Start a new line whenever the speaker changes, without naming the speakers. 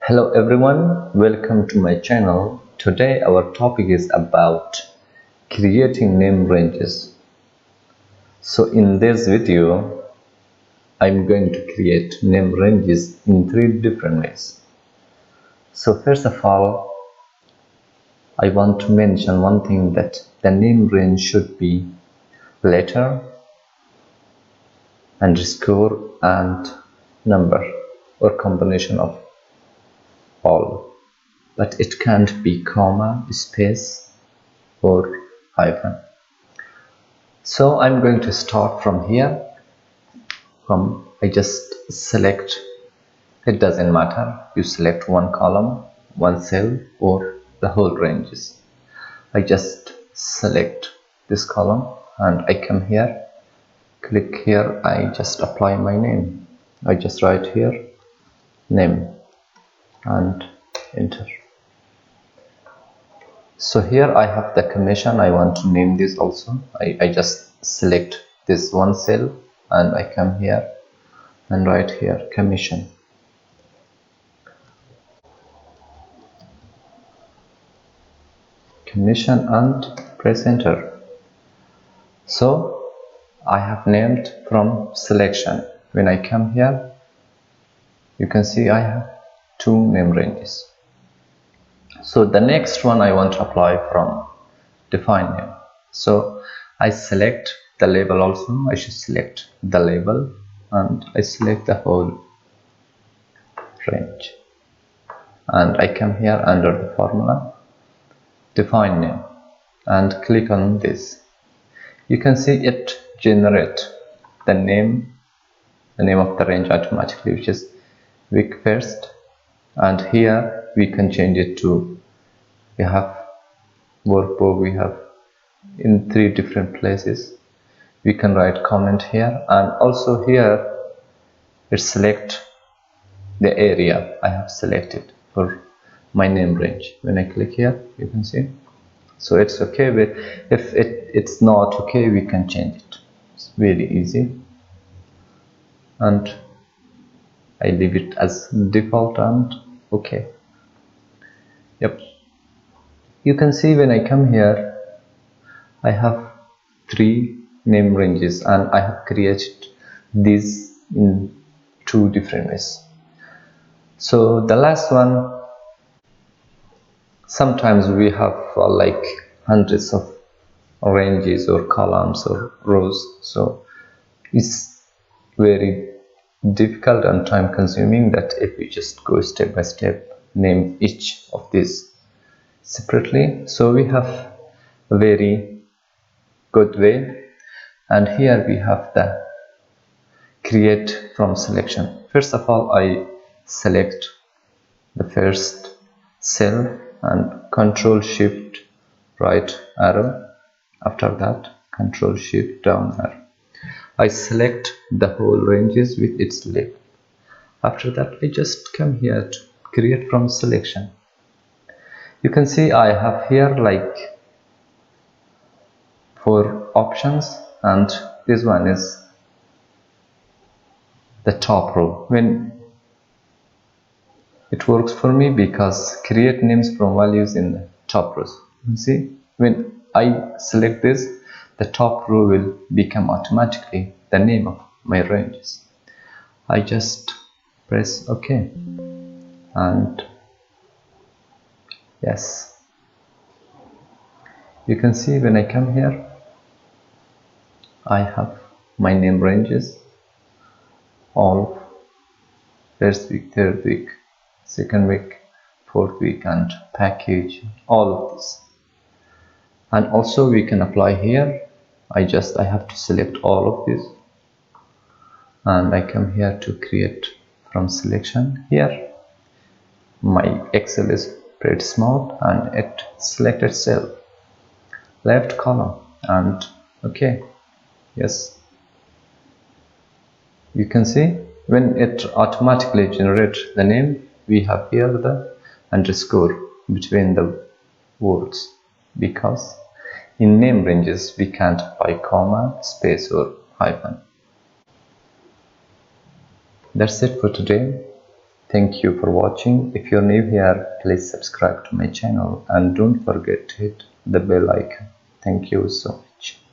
Hello everyone, welcome to my channel. Today our topic is about creating name ranges. So in this video, I'm going to create name ranges in 3 different ways. So first of all, I want to mention one thing, that the name range should be letter, underscore and number, or combination of all. But it can't be comma, space or hyphen. So I'm going to start from here. I just select, it doesn't matter, you select one column, one cell or the whole ranges. I just select this column and I come here, click here, I just apply my name. I just write here name and enter. So here I have the commission. I want to name this also. I just select this one cell and I come here and write here commission. Commission and press enter. So I have named from selection. When I come here, you can see I have 2 name ranges. So the next one I want to apply from define name. So I select the label also. I should select the label and I select the whole range. And I come here under the formula, define name, and click on this. You can see it generate the name of the range automatically, which is week first. And here we can change it to, we have workbook, we have in 3 different places. We can write comment here, and also here it select the area I have selected for my name range. When I click here, you can see. So it's okay, but if it's not okay, we can change it. It's really easy. And I leave it as default and okay. Yep. You can see when I come here, I have 3 name ranges and I have created these in 2 different ways. So the last one, sometimes we have like hundreds of ranges or columns or rows, so it's very difficult and time consuming that if we just go step by step, name each of these separately. So we have a very good way, and here we have the create from selection. First of all, I select the first cell and Control Shift right arrow. After that, Control Shift down arrow. I select the whole ranges with its label. After that, I just come here to create from selection. You can see I have here like 4 options, and this one is the top row. When it works for me because create names from values in the top rows. You see, when I select this, the top row will become automatically the name of my ranges. I just press OK and yes, you can see when I come here, I have my name ranges, all first week, third week, second week, fourth week, and package, all of this. And also we can apply here. I have to select all of this, and I come here to create from selection. Here my Excel is pretty small and it selected cell, left column, and okay, yes. You can see when it automatically generates the name, we have here the underscore between the words, because in name ranges we can't apply comma, space or hyphen. That's it for today. Thank you for watching. If you're new here, please subscribe to my channel and don't forget to hit the bell icon. Thank you so much.